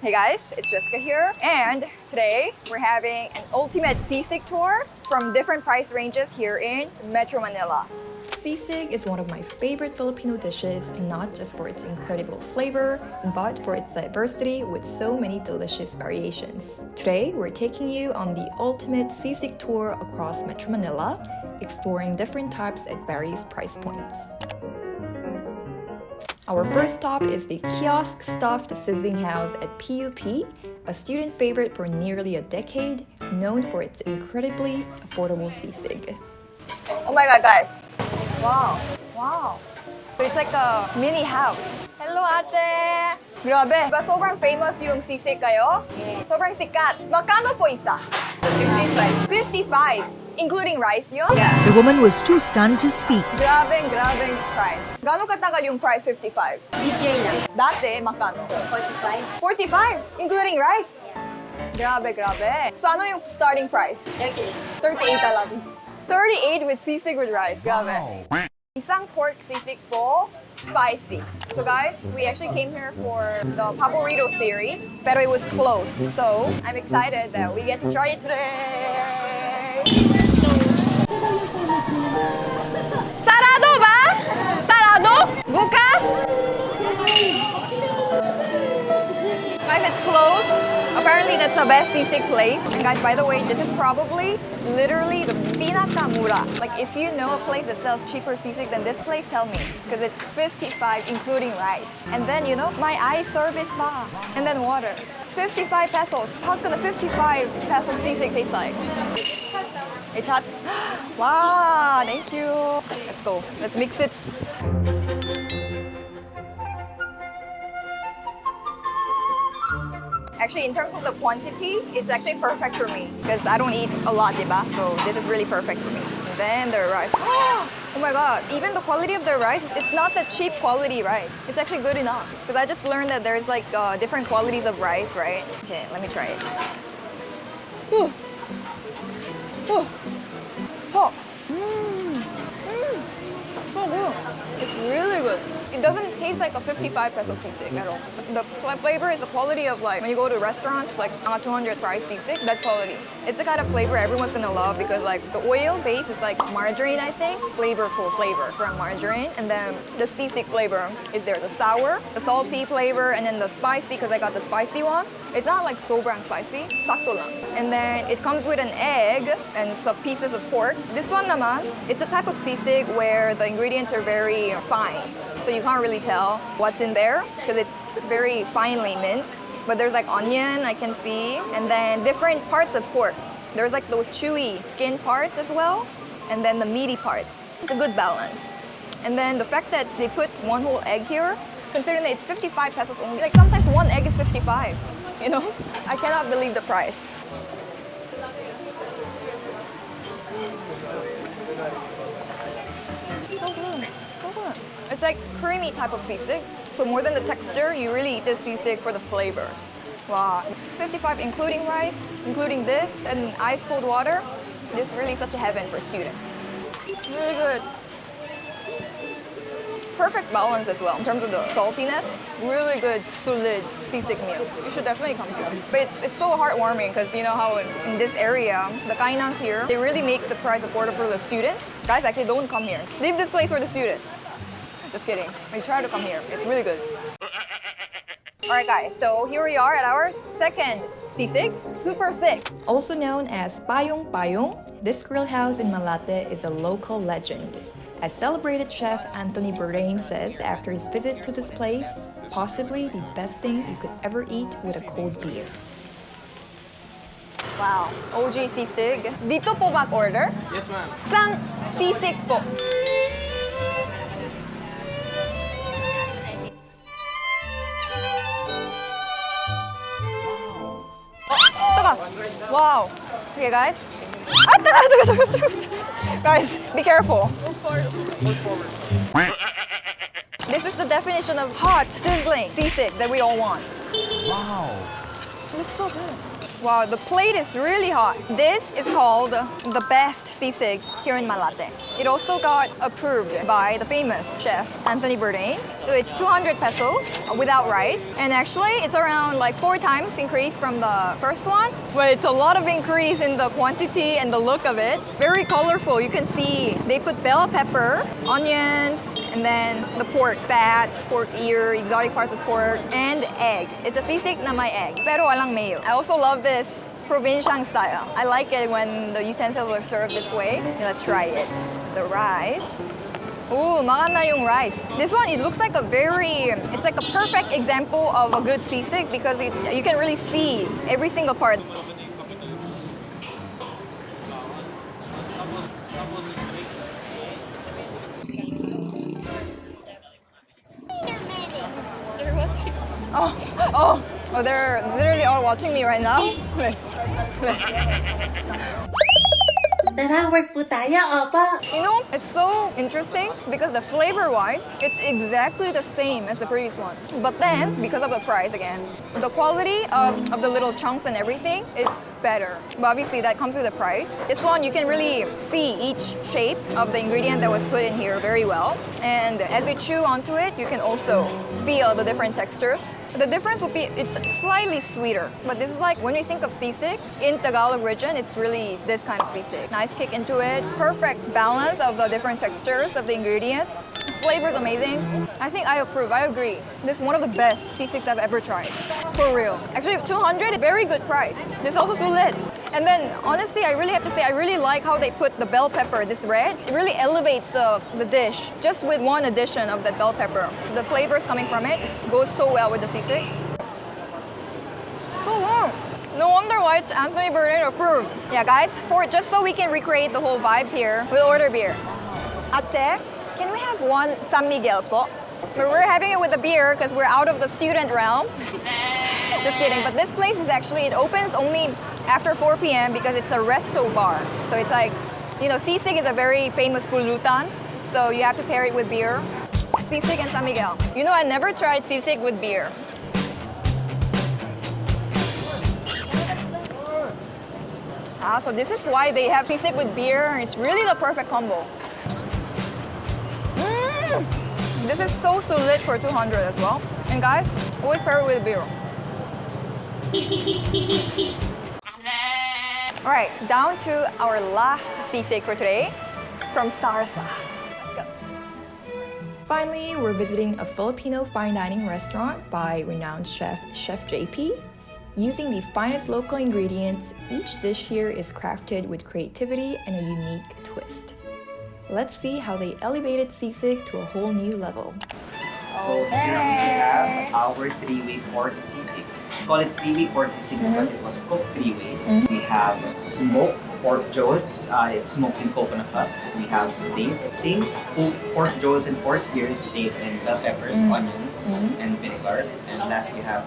Hey guys, it's Jessica here, and today we're having an ultimate sisig tour from different price ranges here in Metro Manila. Sisig is one of my favorite Filipino dishes, not just for its incredible flavor, but for its diversity with so many delicious variations. Today, we're taking you on the ultimate sisig tour across Metro Manila, exploring different types at various price points. Our first stop is the Kiosk Stuffed Sizzling House at PUP, a student favorite for nearly a decade, known for its incredibly affordable sisig. Oh my god, guys! Wow! Wow! It's like a mini house. Hello, ate! Grabe! Diba sobrang famous yung sisig kayo? Sobrang sikat. Magkano po isa? 55. 55? Including rice yun? Yeah. The woman was too stunned to speak. Grabeng price. Gano'ng katagal yung price 55? This year lang. Dati, magkano? 45. 45? Including rice? Grabe. So ano yung starting price? 38. 38 talaga. 38 with sisig with rice. Grabe. Wow. Isang pork sisig po, spicy. So guys, we actually came here for the PABORITO series, pero it was closed. So I'm excited that we get to try it today. Sarado ba? Sarado? Bukas? Guys, it's closed. Apparently, that's the best sisig place. And guys, by the way, this is probably literally the pinakamura. Like, if you know a place that sells cheaper sisig than this place, tell me. Because it's 55, including rice. And then, you know, my eye service pa. And then water. 55 pesos. How's gonna 55 pesos sisig taste like? It's hot. Wow, thank you. Let's go. Let's mix it. Actually, in terms of the quantity, it's actually perfect for me because I don't eat a lot, diba? So this is really perfect for me. And then the rice. Oh my god, even the quality of the rice, it's not the cheap quality rice. It's actually good enough. Because I just learned that there's like different qualities of rice, right? Okay, let me try it. Whew. Oh. Oh. So good. It's really good. It doesn't taste like a 55 peso sisig at all. The flavor is the quality of like when you go to restaurants, like 200 price sisig, that quality. It's the kind of flavor everyone's gonna love because like the oil base is like margarine, I think. Flavorful flavor from margarine. And then the sisig flavor is there. The sour, the salty flavor, and then the spicy, because I got the spicy one. It's not like sobrang spicy, sakto lang. And then it comes with an egg and some pieces of pork. This one naman, it's a type of sisig where the ingredients are very fine. So you can't really tell what's in there because it's very finely minced. But there's like onion, I can see, and then different parts of pork. There's like those chewy skin parts as well, and then the meaty parts. It's a good balance. And then the fact that they put one whole egg here, considering that it's 55 pesos only, like sometimes one egg is 55, you know? I cannot believe the price. So good. It's like creamy type of sisig. So more than the texture, you really eat this sisig for the flavors. Wow. 55 including rice, including this, and ice cold water. This is really such a heaven for students. Really good. Perfect balance as well in terms of the saltiness. Really good, solid sisig meal. You should definitely come here. But it's so heartwarming because you know how in this area, the kainans here, they really make the price affordable for the students. Guys, actually don't come here. Leave this place for the students. Just kidding. Like, try to come here. It's really good. Alright guys, so here we are at our second sisig. Super sick. Also known as Payong Payong, this grill house in Malate is a local legend. As celebrated chef Anthony Bourdain says after his visit to this place, possibly the best thing you could ever eat with a cold beer. Wow. OG sisig. Dito po mag-order? Yes, ma'am. Isang sisig po. Wow. Okay, guys. Guys, be careful. This is the definition of hot, sizzling sisig that we all want. Wow. It looks so good. Wow, the plate is really hot. This is called the best sisig here in Malate. It also got approved by the famous chef Anthony Bourdain. So it's 200 pesos without rice. And actually, it's around like 4 times increase from the first one. But it's a lot of increase in the quantity and the look of it. Very colorful. You can see they put bell pepper, onions, and then the pork fat, pork ear, exotic parts of pork, and egg. It's a sisig na may egg, pero walang mayo. I also love this provincial style. I like it when the utensils are served this way. Okay, let's try it. The rice. Ooh, maganda yung rice. This one, it looks like it's like a perfect example of a good sisig because you can really see every single part. Oh, they're literally all watching me right now. Tara, work po tayo, opo. You know, it's so interesting because the flavor-wise, it's exactly the same as the previous one. But then, because of the price again, the quality of the little chunks and everything, it's better. But obviously, that comes with the price. This one, you can really see each shape of the ingredient that was put in here very well. And as you chew onto it, you can also feel the different textures. The difference would be it's slightly sweeter, but this is like when we think of sisig in Tagalog region, it's really this kind of sisig. Nice kick into it, perfect balance of the different textures of the ingredients. Flavor is amazing. I think I approve. I agree. This is one of the best sisigs I've ever tried. For real. Actually, 200, very good price. This is also sulit. And then, honestly, I really have to say, I really like how they put the bell pepper, this red. It really elevates the dish, just with one addition of that bell pepper. The flavors coming from it goes so well with the sisig. So warm. No wonder why it's Anthony Bourdain approved. Yeah, guys, just so we can recreate the whole vibes here, we'll order beer. Ate, can we have one San Miguel po? But we're having it with a beer because we're out of the student realm. Just kidding. But this place is actually, it opens only after 4 p.m. because it's a resto bar. So it's like, you know, sisig is a very famous pulutan. So you have to pair it with beer. Sisig and San Miguel. You know, I never tried sisig with beer. So this is why they have sisig with beer. It's really the perfect combo. This is so lit for 200 as well. And guys, always pair it with beer. All right, down to our last sisig for today from Sarsá. Let's go. Finally, we're visiting a Filipino fine dining restaurant by renowned chef JP. Using the finest local ingredients, each dish here is crafted with creativity and a unique twist. Let's see how they elevated sisig to a whole new level. So here we have our 3-way pork sisig. We call it 3-way pork sisig because it was cooked 3 ways. We have smoked pork jolls. It's smoked in coconut husk. We have sauteed. Same pork jolls and pork ears sauteed in bell peppers, onions, and vinegar. And last we have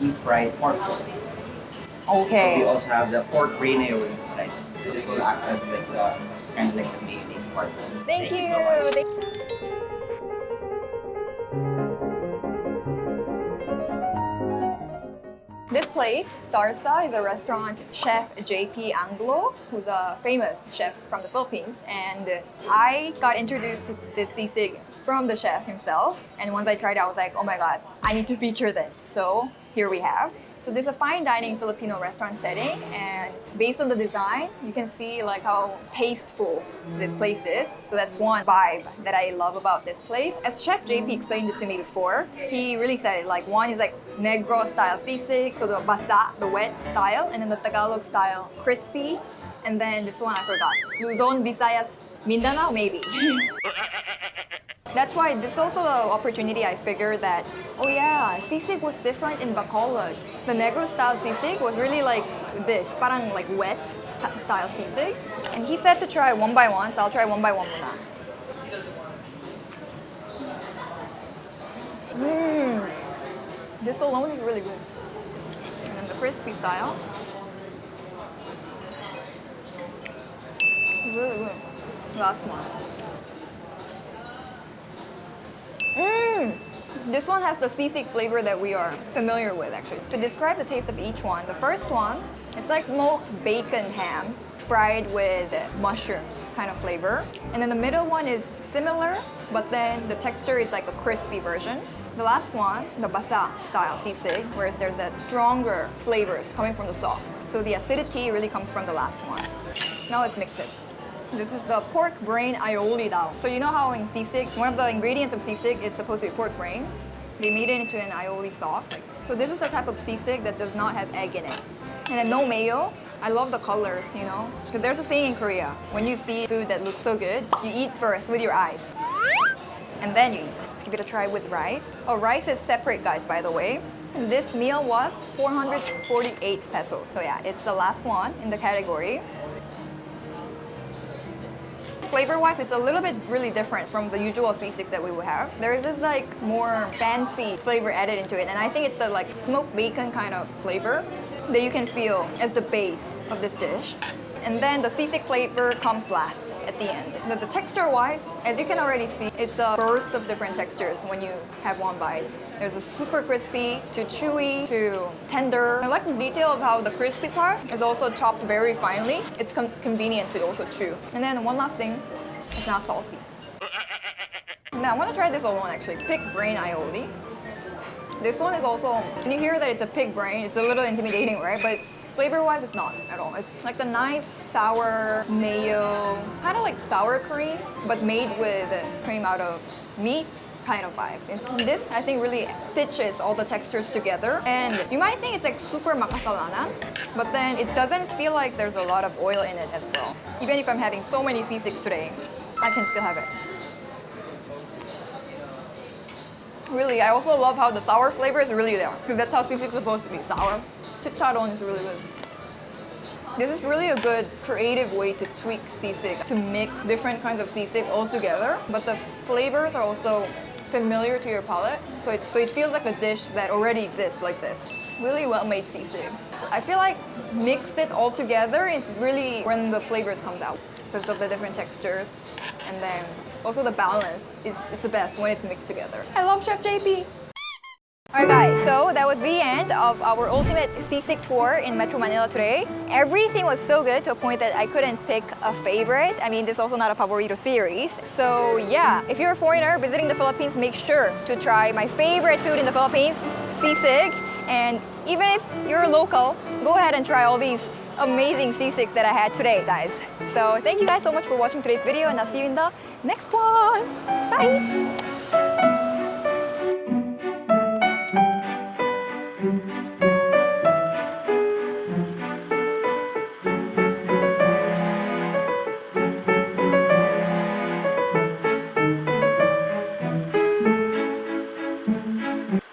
deep fried pork jolls. Okay. So we also have the pork brain inside. So this will act as like the kind of like the mayonnaise parts. Thank you so much. Thank you. This place, Sarsá, is a restaurant chef JP Anglo, who's a famous chef from the Philippines. And I got introduced to this sisig from the chef himself. And once I tried it, I was like, oh my God, I need to feature this. So here we have. So this is a fine dining Filipino restaurant setting, and based on the design, you can see like how tasteful this place is. So that's one vibe that I love about this place. As Chef JP explained it to me before, he really said it like one is like Negro style sisig, so the basa, the wet style, and then the Tagalog style, crispy, and then this one I forgot, Luzon, Visayas, Mindanao maybe. That's why this is also the opportunity I figured that, oh yeah, sisig was different in Bacolod. The Negro style sisig was really like this, parang like wet style sisig. And he said to try one by one, so I'll try one by one muna. This alone is really good. And then the crispy style. Really good. Last one. This one has the sisig flavor that we are familiar with, actually. To describe the taste of each one, the first one, it's like smoked bacon ham fried with mushrooms kind of flavor. And then the middle one is similar, but then the texture is like a crispy version. The last one, the basa style sisig, whereas there's that stronger flavors coming from the sauce. So the acidity really comes from the last one. Now let's mix it. This is the pork brain aioli dao. So you know how in sisig, one of the ingredients of sisig is supposed to be pork brain? They made it into an aioli sauce. So this is the type of sisig that does not have egg in it. And then no mayo. I love the colors, you know? Because there's a saying in Korea, when you see food that looks so good, you eat first with your eyes. And then you eat. Let's give it a try with rice. Oh, rice is separate, guys, by the way. And this meal was 448 pesos. So yeah, it's the last one in the category. Flavor-wise, it's a little bit really different from the usual sisigs that we would have. There is this like more fancy flavor added into it, and I think it's the like smoked bacon kind of flavor that you can feel as the base of this dish. And then the sisig flavor comes last at the end. The texture-wise, as you can already see, it's a burst of different textures when you have one bite. There's a super crispy to chewy to tender. I like the detail of how the crispy part is also chopped very finely. It's convenient to also chew. And then one last thing, it's not salty. Now I want to try this other one actually, pig brain aioli. This one is also, when you hear that it's a pig brain, it's a little intimidating, right? But it's flavor-wise, it's not at all. It's like the nice sour mayo, kind of like sour cream, but made with cream out of meat kind of vibes. And this, I think, really stitches all the textures together. And you might think it's like super makasalanan, but then it doesn't feel like there's a lot of oil in it as well. Even if I'm having so many sisigs today, I can still have it. Really, I also love how the sour flavor is really there, because that's how sisig is supposed to be, sour. Chicharon is really good. This is really a good creative way to tweak sisig, to mix different kinds of sisig all together, but the flavors are also familiar to your palate, so it feels like a dish that already exists like this. Really well-made sisig. I feel like mixed it all together is really when the flavors comes out, because of the different textures, and then also the balance, it's the best when it's mixed together. I love Chef JP! Alright guys, so that was the end of our ultimate sisig tour in Metro Manila today. Everything was so good to a point that I couldn't pick a favorite. I mean, this is also not a Paborito series. So yeah, if you're a foreigner visiting the Philippines, make sure to try my favorite food in the Philippines, sisig. And even if you're a local, go ahead and try all these amazing sisigs that I had today, guys. So thank you guys so much for watching today's video, and I'll see you in the next one. Bye!